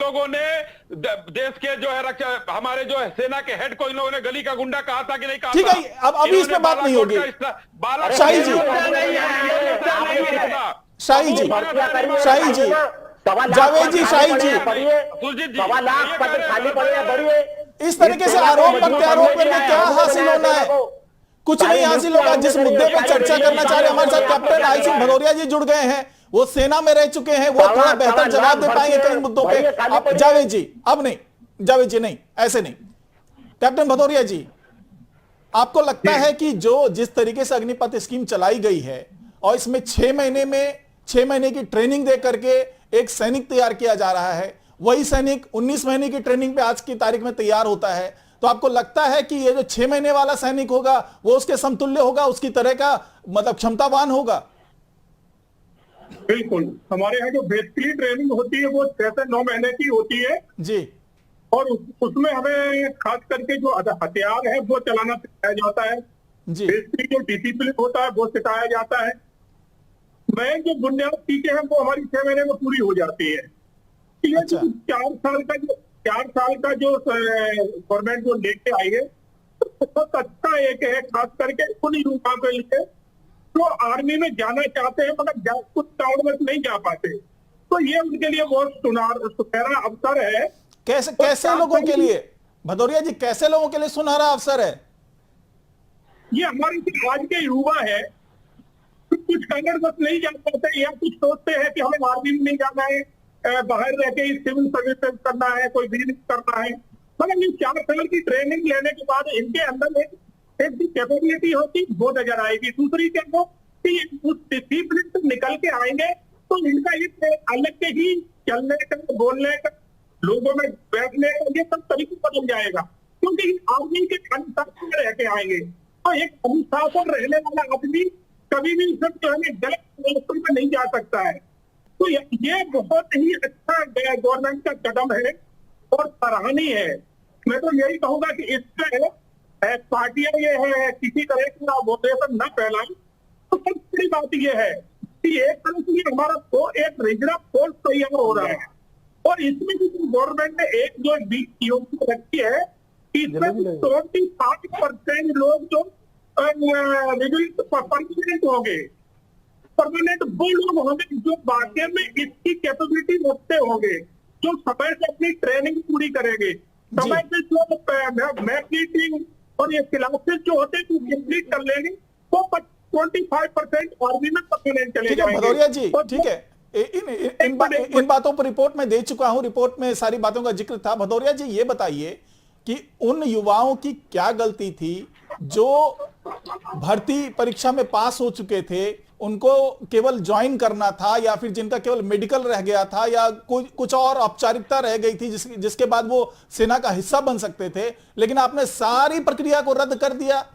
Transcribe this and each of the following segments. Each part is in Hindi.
लोगों ने देश के जो है रक्षा, हमारे जो है सेना के हेड को इन लोगों ने गली का गुंडा कहा था कि नहीं कहा? ठीक है, अब अभी इस पे बात नहीं होगी। शाही जी, शाही जी, शाही जी, जावेद जी, शाही जी, सुरजीत जी, 1.25 लाख पद खाली पड़े हैं, बढ़िए। इस तरीके से आरोप प्रत्यारोप करके क्या हासिल होना है? कुछ नहीं हासिल होगा। जिस मुद्दे पे चर्चा करना चाह रहे हमारे साथ कैप्टन आई सिंह भदौरिया जी जुड़ गए हैं, वो सेना में रह चुके हैं, वो थोड़ा बेहतर जवाब दे पाएंगे कई मुद्दों पे। अब जावेद जी, अब नहीं, जावेद जी नहीं, ऐसे नहीं। कैप्टन भदौरिया जी, आपको लगता है कि जो जिस तरीके से अग्निपथ स्कीम चलाई गई है और इसमें 6 महीने की ट्रेनिंग दे करके एक सैनिक तैयार किया जा रहा है, वही सैनिक 19 महीने की ट्रेनिंग पे आज की तारीख में तैयार होता है, तो आपको लगता है कि ये जो 6 महीने वाला सैनिक होगा वो उसके समतुल्य होगा, उसकी तरह का मतलब क्षमतावान होगा? बिल्कुल, हमारे यहाँ जो बेसिकली ट्रेनिंग होती है वो 6 से 9 महीने की होती है जी, और उसमें हमें खास करके जो हथियार है वो चलाना सिखाया जाता है जी, बेसिकली जो डिसिप्लिन होता है वो सिखाया जाता है। मैं जो बुनियादी चीजें हैं वो हमारी 6 महीने में पूरी हो जाती है। ये अच्छा। 4 साल का जो गवर्नमेंट जो लेके आई है तो बहुत अच्छा एक है, खास करके उन युवाओं के लिए जो आर्मी में जाना चाहते हैं मगर कुछ टाउन में नहीं जा पाते, तो ये उनके लिए बहुत सुनहरा अवसर है। कैसे लोगों के लिए भदौरिया जी, कैसे लोगों के लिए सुनहरा अवसर है? ये हमारे आज के युवा है, कुछ कन्नड़ बस नहीं जा पाते या कुछ सोचते हैं कि हमें आर्मी में नहीं जाना है, बाहर रह के सिविल सर्विस करना है, कोई बिजनेस करना है। मगर ये 4 साल की ट्रेनिंग लेने के बाद इनके अंदर एक कैपेबिलिटी होती वो नजर आएगी। दूसरी क्या हो कि उस डिसिप्लिन से निकल के आएंगे तो इनका एक अलग के ही चलने का, बोलने का, लोगों में बैठने का ये सब तरीका बदल जाएगा, क्योंकि आदमी के अनुशासन में रह के आएंगे। तो एक अनुशासन रहने वाला आदमी कभी भी सब जो है गलत रास्तों में नहीं जा सकता है। तो ये बहुत ही अच्छा गवर्नमेंट का कदम है और सराहनीय है। मैं तो यही कहूंगा कि इससे पार्टियां ये है किसी तरह की वोटेशन न फैलाएं। तो सबसे बड़ी बात ये है कि एक तरह से हमारा तो एक रीजनल फोर्स तैयार हो रहा है और इसमें गवर्नमेंट ने एक जो योजना रखी है कि इसमें 25% लोग जो परमानेंट होंगे, परमानेंट वो लोग होंगे जो वाकई में इसकी कैपेबिलिटी रखते होंगे, जो समय से अपनी ट्रेनिंग पूरी करेंगे, समय से जो मैथ मीटिंग और ये क्लासेस जो होते हैं कंप्लीट कर लेंगे, वो 25% आर्मी में परमानेंट चले जाएंगे। भदौरिया जी, ठीक है, इन बातों पर रिपोर्ट में दे चुका हूं, रिपोर्ट में सारी बातों का जिक्र था। भदौरिया जी ये बताइए कि उन युवाओं की क्या गलती थी जो भर्ती परीक्षा में पास हो चुके थे, उनको केवल ज्वाइन करना था या फिर जिनका केवल मेडिकल रह गया था या कुछ और औपचारिकता रह गई थी जिसके बाद वो सेना का हिस्सा बन सकते थे, लेकिन आपने सारी प्रक्रिया को रद्द कर दिया।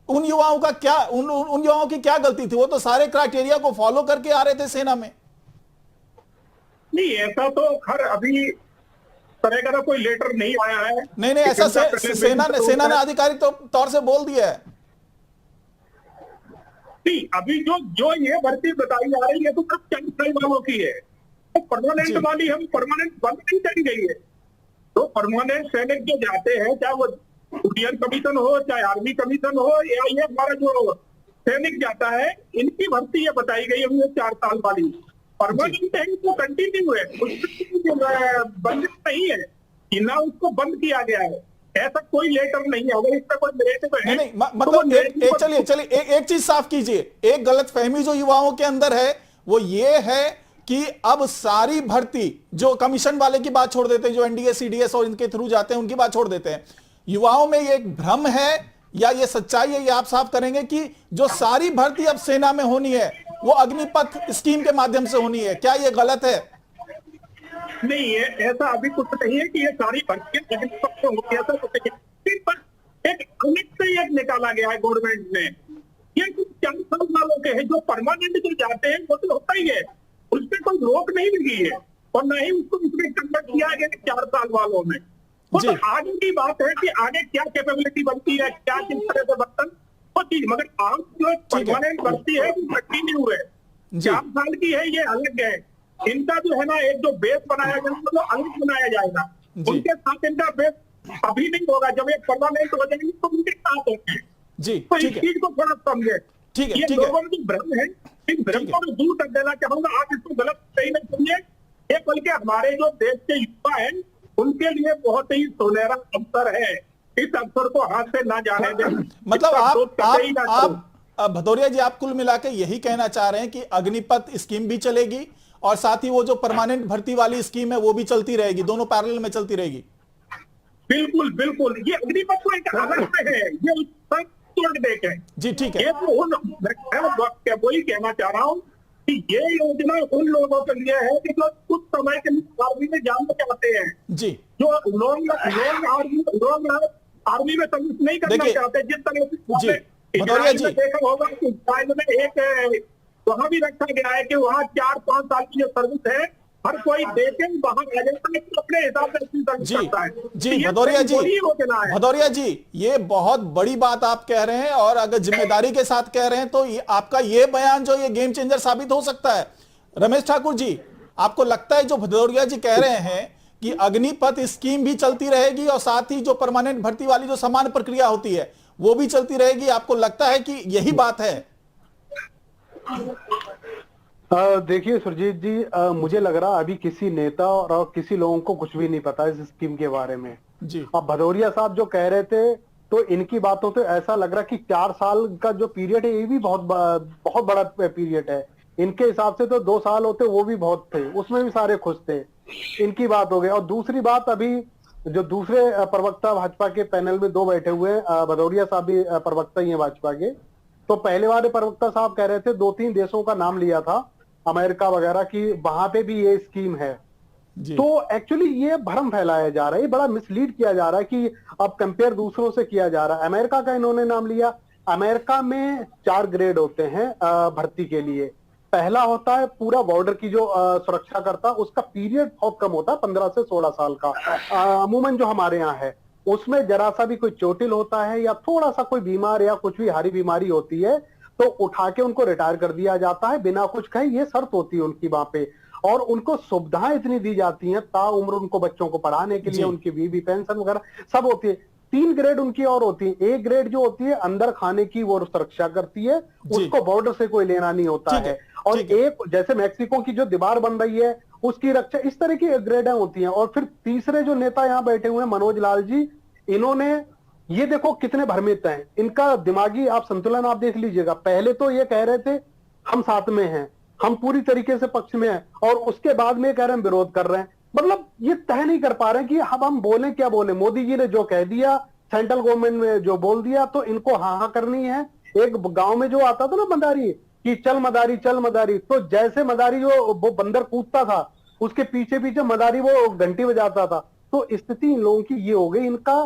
उन युवाओं का क्या, उन युवाओं की क्या गलती थी? वो तो सारे क्राइटेरिया को फॉलो करके आ रहे थे सेना में। नहीं, ऐसा तो खैर अभी तरह का कोई लेटर नहीं आया है। नहीं, ऐसा सेना ने आधिकारिक तौर से बोल दिया है। नहीं, अभी जो ये भर्ती बताई जा रही है तो सब 4 साल वालों की है, तो परमानेंट वाली हम परमानेंट बंद नहीं करी गई है। तो परमानेंट सैनिक जो जाते हैं, चाहे वो इंडियन कमीशन हो चाहे आर्मी कमीशन हो या ये हमारा जो सैनिक जाता है, इनकी भर्ती ये बताई गई है 4 साल वाली। परमानेंट है तो कंटिन्यू है, बंद नहीं है कि ना उसको बंद किया गया है, ऐसा कोई लेटर नहीं है। अगर इसका कोई नेगेटिव है नहीं, मतलब चलिए एक चीज साफ कीजिए। एक गलतफहमी जो युवाओं के अंदर है वो ये है कि अब सारी भर्ती, जो कमीशन वाले की बात छोड़ देते हैं, जो एनडीए सीडीएस और इनके थ्रू जाते हैं उनकी बात छोड़ देते हैं, युवाओं में ये एक भ्रम है या ये सच्चाई है, ये आप साफ करेंगे कि जो सारी भर्ती अब सेना में होनी है वो अग्निपथ स्कीम के माध्यम से होनी है? क्या ये गलत है? नहीं है, ऐसा अभी कुछ नहीं है कि ये सारी भर्तियां अग्निपथ हो गया था, एक अलग से एक निकाला गया है गवर्नमेंट ने। ये कुछ 4 साल वालों के हैं, जो परमानेंट जो जाते हैं वो तो होता ही है, उस पर कोई रोक नहीं लगी है और न ही उसको इसमें कन्वर्ट किया गया 4 साल वालों में। वो तो आगे की बात है कि आगे क्या कैपेबिलिटी बनती है, क्या किस तरह से बर्तन वो चीज, मगर आज जो परमानेंट भर्ती है वो कंटिन्यू है, 4 साल की है, ये अलग है। इनका जो है ना एक जो बेस बनाया गया वो अलग बनाया जाएगा। जी। उनके साथ इनका बेस अभी नहीं होगा, जब एक परमानेंट हो जाएंगे तो उनके साथ होंगे। जी तो ठीक इस है, चीज को थोड़ा समझे। ठीक है, ये ठीक है। लोगों में जो भ्रम है, इन भ्रम को मैं दूर कर देना चाहूंगा। आप इसको गलत सही नहीं समझिए, ये बल्कि हमारे जो देश के युवा हैं उनके लिए बहुत ही सुनहरा अवसर है। इस अवसर को हाथ से ना जाने दें। मतलब इसका विरोध कतई ना करो। आप भदौरिया जी, आप कुल मिला के यही कहना चाह रहे हैं कि अग्निपथ स्कीम भी चलेगी और साथ ही वो जो परमानेंट भर्ती वाली स्कीम है वो भी चलती रहेगी, दोनों पैरेलल में चलती रहेगी। बिल्कुल बिल्कुल, ये अग्निपथ को एक अलग से है, ये उस तक तोड़ देके। जी ठीक है, ये तो मैं वही कहना चाह रहा हूँ कि ये योजना उन लोगों के लिए है कि जो कुछ समय के लिए आर्मी में जाना चाहते हैं, जी जो लॉन्ग आर्मी में सर्विस नहीं करना देखिए, चाहते। जिस तरह जी, से भदौरिया जी। देखा होगा कि इजराइल में एक वहां भी रखा गया है कि वहां 4-5 साल की जो सर्विस है हर कोई देखे बाहर आ जाता है तो अपने हिसाब से अपनी सर्विस जी करता है। जी तो ये भदौरिया जी, वही योजना है। भदौरिया जी, ये बहुत बड़ी बात आप कह रहे हैं और अगर जिम्मेदारी के साथ कह रहे हैं तो आपका ये बयान जो ये गेम चेंजर साबित हो सकता है। रमेश ठाकुर जी, आपको लगता है जो भदौरिया जी कह रहे हैं कि अग्निपथ स्कीम भी चलती रहेगी और साथ ही जो परमानेंट भर्ती वाली जो समान प्रक्रिया होती है वो भी चलती रहेगी, आपको लगता है कि यही बात है? देखिए सुरजीत जी, मुझे लग रहा अभी किसी नेता और किसी लोगों को कुछ भी नहीं पता इस स्कीम के बारे में जी। अब भदौरिया साहब जो कह रहे थे तो इनकी बातों से ऐसा लग रहा कि 4 साल का जो पीरियड है ये भी बहुत बड़ा पीरियड है। इनके हिसाब से तो 2 साल होते वो भी बहुत थे, उसमें भी सारे खुश थे। इनकी बात हो गई। और दूसरी बात, अभी जो दूसरे प्रवक्ता भाजपा के पैनल में 2 बैठे हुए हैं, भदौरिया साहब भी प्रवक्ता ही है भाजपा के, तो पहले वाले प्रवक्ता साहब कह रहे थे 2-3 देशों का नाम लिया था, अमेरिका वगैरह की, वहां पे भी ये स्कीम है। तो एक्चुअली ये भ्रम फैलाया जा रहा है, ये बड़ा मिसलीड किया जा रहा है कि अब कंपेयर दूसरों से किया जा रहा है। अमेरिका का इन्होंने नाम लिया। अमेरिका में 4 ग्रेड होते हैं भर्ती के लिए। पहला होता है पूरा बॉर्डर की जो सुरक्षा करता, उसका पीरियड बहुत कम होता है, 15 से 16 साल का अमूमन जो हमारे यहाँ है। उसमें जरा सा भी कोई चोटिल होता है या थोड़ा सा कोई बीमार या कुछ भी हारी बीमारी होती है तो उठा के उनको रिटायर कर दिया जाता है बिना कुछ कहे। ये शर्त होती है उनकी वहां पे, और उनको सुविधाएं इतनी दी जाती हैं, ताउम्र उनको बच्चों को पढ़ाने के लिए, उनकी बीवी पेंशन वगैरह सब होती है। 3 ग्रेड उनकी और होती है। एक ग्रेड जो होती है अंदर खाने की, वो सुरक्षा करती है, उसको बॉर्डर से कोई लेना नहीं होता है। और एक जैसे मैक्सिको की जो दीवार बन रही है उसकी रक्षा, इस तरह की ग्रेडें होती हैं। और फिर तीसरे जो नेता यहाँ बैठे हुए हैं मनोज लाल जी, इन्होंने ये देखो कितने भ्रमित हैं, इनका दिमागी आप संतुलन आप देख लीजिएगा। पहले तो ये कह रहे थे हम साथ में हैं, हम पूरी तरीके से पक्ष में हैं, और उसके बाद में कह रहे हैं विरोध कर रहे हैं। मतलब ये तय नहीं कर पा रहे हैं कि अब हम बोले क्या बोले। मोदी जी ने जो कह दिया, सेंट्रल गवर्नमेंट में जो बोल दिया, तो इनको हाँ हाँ करनी है। एक गांव में जो आता था ना मदारी, कि चल मदारी चल मदारी, तो जैसे मदारी जो वो बंदर कूदता था उसके पीछे पीछे मदारी वो घंटी बजाता था। तो स्थिति इन लोगों की ये हो गई। इनका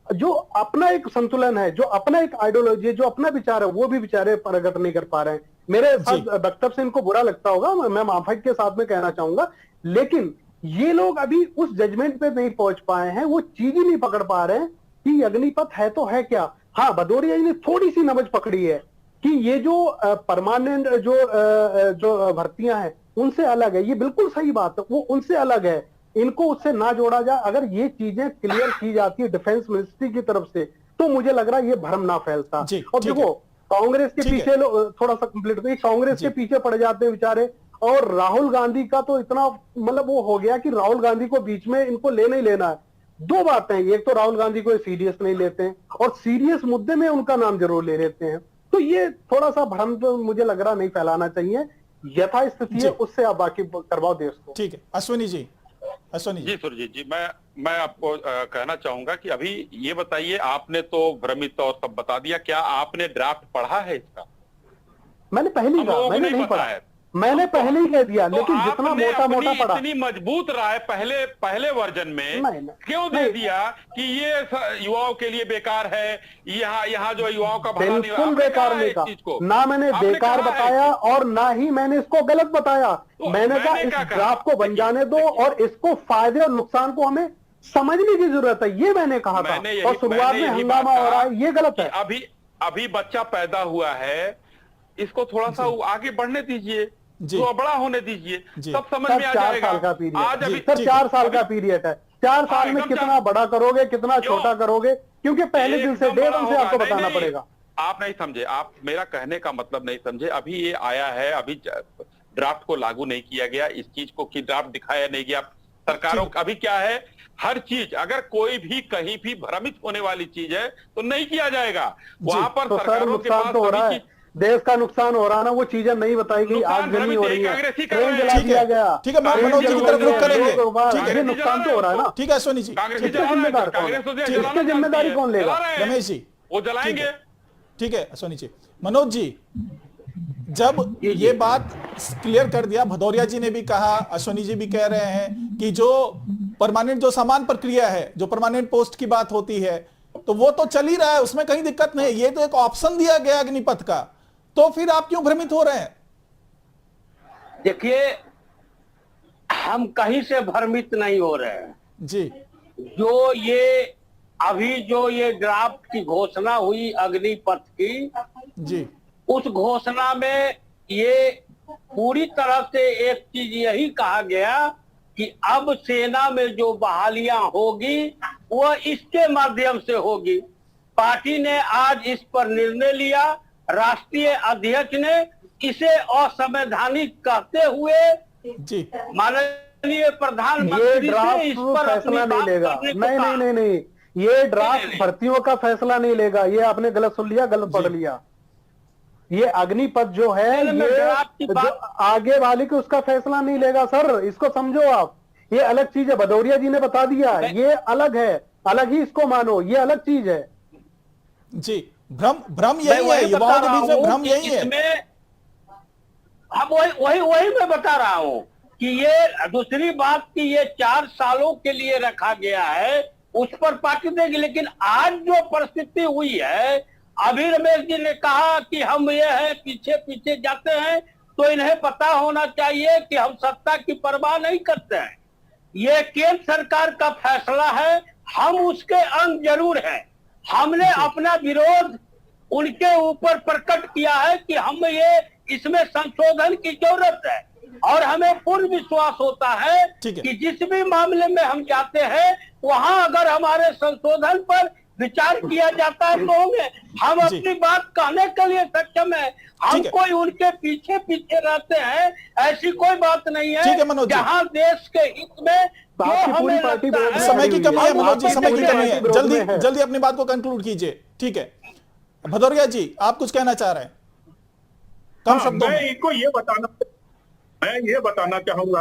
जो अपना एक संतुलन है, जो अपना एक आइडियोलॉजी है, जो अपना विचार है, वो भी विचारे प्रकट नहीं कर पा रहे हैं। मेरे वक्तव्य से इनको बुरा लगता होगा, मैं माफी के साथ में कहना चाहूंगा, लेकिन ये लोग अभी उस जजमेंट पे नहीं पहुंच पाए हैं, वो चीज ही नहीं पकड़ पा रहे हैं कि अग्निपथ है तो है क्या। हाँ, भदौरिया जी ने थोड़ी सी नमज पकड़ी है कि ये जो परमानेंट जो भर्तियां हैं उनसे अलग है। ये बिल्कुल सही बात है, वो उनसे अलग है, इनको उससे ना जोड़ा जाए। अगर ये चीजें क्लियर की जाती है डिफेंस मिनिस्ट्री की तरफ से, तो मुझे लग रहा है ये भ्रम ना फैलता। और देखो कांग्रेस के पीछे थोड़ा सा कंप्लीट, कांग्रेस के पीछे पड़ जाते हैं बेचारे। और राहुल गांधी का तो इतना मतलब वो हो गया कि राहुल गांधी को बीच में इनको लेना ही लेना है। 2 बातें, एक तो राहुल गांधी को सीरियस नहीं लेते हैं, और सीरियस मुद्दे में उनका नाम जरूर ले लेते हैं। तो ये थोड़ा सा भ्रम तो मुझे लग रहा नहीं फैलाना चाहिए। यथा स्थिति है उससे आप बाकी करवाओ देश को। ठीक है, अश्विनी जी। जी सुरजीत जी, मैं आपको कहना चाहूंगा कि अभी ये बताइए, आपने तो भ्रमित और सब बता दिया, क्या आपने ड्राफ्ट पढ़ा है इसका? मैंने पहली कहा, मैंने नहीं पढ़ा है, मैंने पहले ही कह दिया। लेकिन तो जितना मोटा मोटा पढ़ा, इतनी मजबूत राय पहले वर्जन में क्यों दे दिया कि ये युवाओं के लिए बेकार है, यहाँ जो युवाओं का भला नहीं। बिल्कुल बेकार नहीं कहा, ना मैंने बेकार बताया और ना ही मैंने इसको गलत बताया। मैंने कहा इस ड्राफ्ट को बन जाने दो और इसको फायदे और नुकसान को हमें समझने की जरूरत है, ये मैंने कहा था। और शुरुआत में हंगामा हो रहा है, ये गलत है। अभी बच्चा पैदा हुआ है, इसको थोड़ा सा आगे बढ़ने दीजिए। जी। तो बड़ा होने दीजिए, जी। सब समझ सर में आ 4 जाएगा। साल का पीरियड आज अभी सर 4 साल का पीरियड है। 4 साल में एकदम कितना बड़ा करोगे, कितना क्यों? छोटा करोगे, क्योंकि पहले दिन से एकदम डे बड़ा वन से होगा। आपको नहीं, बताना नहीं, पड़ेगा। आप नहीं समझे, आप मेरा कहने का मतलब नहीं समझे। अभी ये आया है, अभी ड्राफ्ट को लागू नहीं किया गया, इस चीज को कि ड्राफ्ट दिखाया नहीं गया सरकारों। अभी क्या है, हर चीज अगर कोई भी कहीं भी भ्रमित होने वाली चीज है तो नहीं किया जाएगा। वहां पर तो सर सरकारों के नुकसान पास तो हो रहा सभी है, चीज, देश का नुकसान हो रहा है ना, वो चीजें नहीं बताई गई, नुकसान आगजनी हो भ्रमित रही है, कांग्रेसी कर ट्रेन रहे हैं। जला ठीक दिया है, गया, ठीक है, मैं ट्रेन मनोज जी की जला तरफ दिया रुख करेंगे। गया, लोग बाहर, ठीक है। ये नुकसान तो हो रहा है ना। ठीक है अश्वनी जी, कांग्रेस ठीक है, जिम्मेदार कौन कांग्रेस है? तो इसकी जिम्मेदारी कौन लेगा? रमेश जी वो जलाएंगे। ठीक है अश्वनी जी। मनोज जी, जब ये बात क्लियर कर दिया, भदौरिया जी ने भी कहा, अश्वनी जी भी कह रहे हैं कि जो परमानेंट, जो समान प्रक्रिया है, जो परमानेंट पोस्ट की बात होती है, तो वो तो चल ही रहा है, उसमें कहीं दिक्कत नहीं। ये तो एक ऑप्शन दिया गया अग्निपथ का, तो फिर आप क्यों भ्रमित हो रहे हैं? देखिए, हम कहीं से भ्रमित नहीं हो रहे हैं। जी जो ये अभी जो ये ड्राफ्ट की घोषणा हुई अग्निपथ की, जी उस घोषणा में ये पूरी तरह से एक चीज यही कहा गया कि अब सेना में जो बहालियां होगी वह इसके माध्यम से होगी। पार्टी ने आज इस पर निर्णय लिया, राष्ट्रीय अध्यक्ष ने इसे असंवैधानिक कहते हुए जी माननीय ये प्रधानमंत्री से ड्राफ्ट इस पर अपनी फैसला नहीं बात लेगा। करने को नहीं कहा। नहीं नहीं नहीं, ये ड्राफ्ट नहीं। भर्तियों का फैसला नहीं लेगा। ये आपने गलत सुन लिया, गलत पढ़ लिया। ये अग्निपथ जो है, नहीं, मैं ये ड्राफ्ट की जो बात- आगे वाले की उसका फैसला नहीं लेगा सर, इसको समझो आप। ये अलग चीज है, भदौरिया जी ने बता दिया, ये अलग है, अलग ही इसको मानो, ये अलग चीज है। जी, भ्रम भ्रम मैं यही है, वही युवाओं बता के रहा बीच में हूं भ्रम कि यही है। इसमें हम वही मैं बता रहा हूं कि ये दूसरी बात कि ये 4 सालों के लिए रखा गया है, उस पर पार्टी देगी। लेकिन आज जो परिस्थिति हुई है, अभी रमेश जी ने कहा कि हम ये है पीछे पीछे जाते हैं, तो इन्हें पता होना चाहिए कि हम सत्ता की परवाह नहीं करते हैं। ये केंद्र सरकार का फैसला है, हम उसके अंग जरूर हैं। हमने अपना विरोध उनके ऊपर प्रकट किया है कि हम ये इसमें संशोधन की जरूरत है, और हमें पूर्ण विश्वास होता है ठीक है। कि जिस भी मामले में हम जाते हैं वहां अगर हमारे संशोधन पर विचार किया जाता है तो हम जी। अपनी बात कहने के लिए सक्षम है। हम ठीक है। कोई उनके पीछे पीछे रहते हैं, ऐसी कोई बात नहीं ठीक है मनोज जी। जहां देश के हित में जो आपकी पूरी हमें पार्टी लगता विरोध है, में समय की कमी है मनोज जी, समय की कमी है, विरोध जल्दी में है। जल्दी अपनी बात को कंक्लूड कीजिए। ठीक है भदौरिया जी, आप कुछ कहना चाह रहे हैं कम शब्दों मैं में? इनको मैं ये बताना चाहूंगा